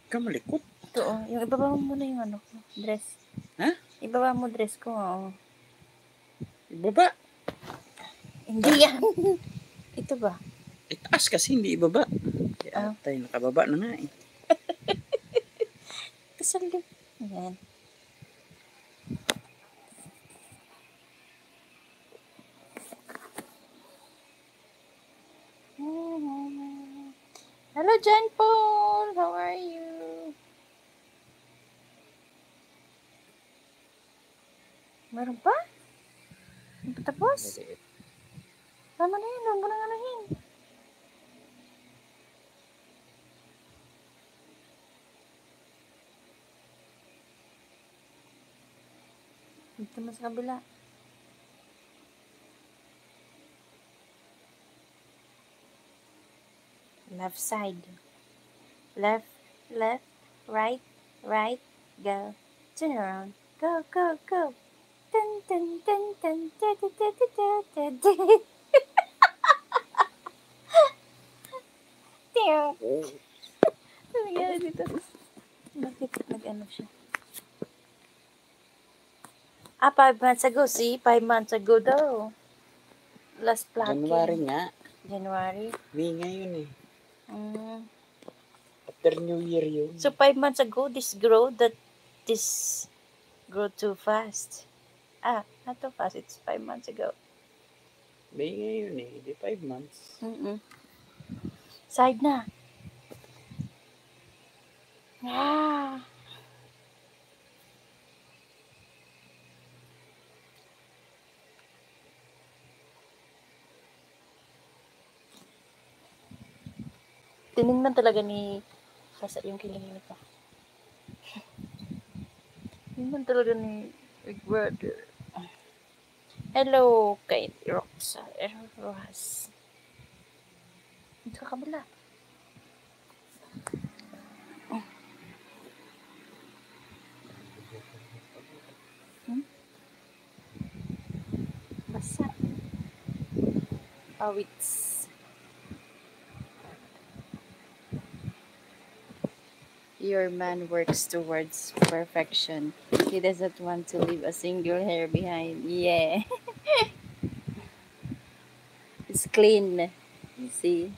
Kamalikot. Ito, oh. Yung ibaba mo muna yung ano, dress. Ha? Ibaba mo dress ko, oh. Ibaba. Hindi yan. Ito ba? Itaas kasi, hindi ibaba. Kaya tayo nakababa na nga eh. Kasal din. Ayan. Hello, John Paul. How are you? Meron pa? Hindi pa tapos? Tama na yun. Huwag mo nang anahin. Dito mo sa kabila. Left side. Left, left, right, right, go. Turn around. Go, go, go. Dun, dun, dun, dun, dun, dun, dun, dun, dun, dun. Ano nangyari dito? Bakit nag-ano siya? 5 months ago. See? 5 months ago daw. Last plucking. January nga. January? May ngayon eh. Mm. After New Year yun. So 5 months ago, this grow too fast. Not too fast. It's 5 months ago. May ngayon eh. Di 5 months. Side na. Ah. Tinignan talaga ni Sasa yung kiling nito. Tinignan talaga ni Big Brother. Hello, kay Roxa. Rojas. Ito sa kabila. Basa. Awits. Your man works towards perfection. He doesn't want to leave a single hair behind. Yeah. It's clean. See?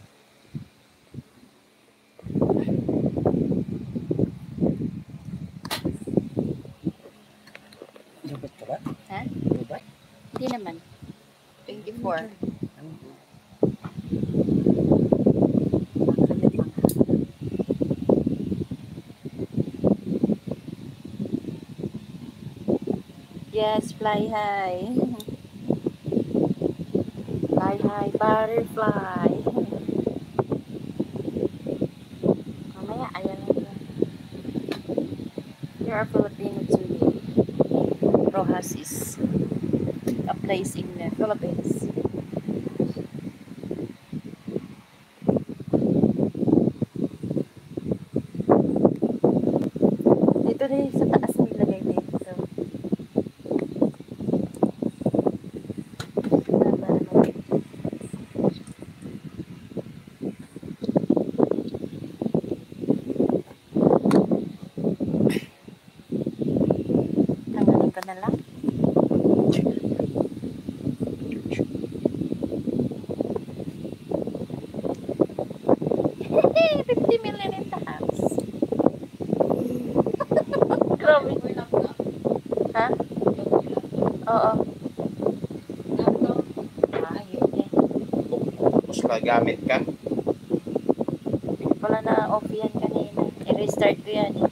Dapat ka ba? Ha? Dapat? Hindi naman. 24. Yes, fly high. Fly high, butterfly. Mamaya, ayan lang. There are Filipino too. Rojas is a place in the Philippines. Dito din sa taas nilagay dito. Tanggalin ko na lang. Hey, 50 million in the house. Grabe. Ha? Oo. Ayun eh. Tapos magamit ka. Wala na off yan kanina. I-restart ko yan eh.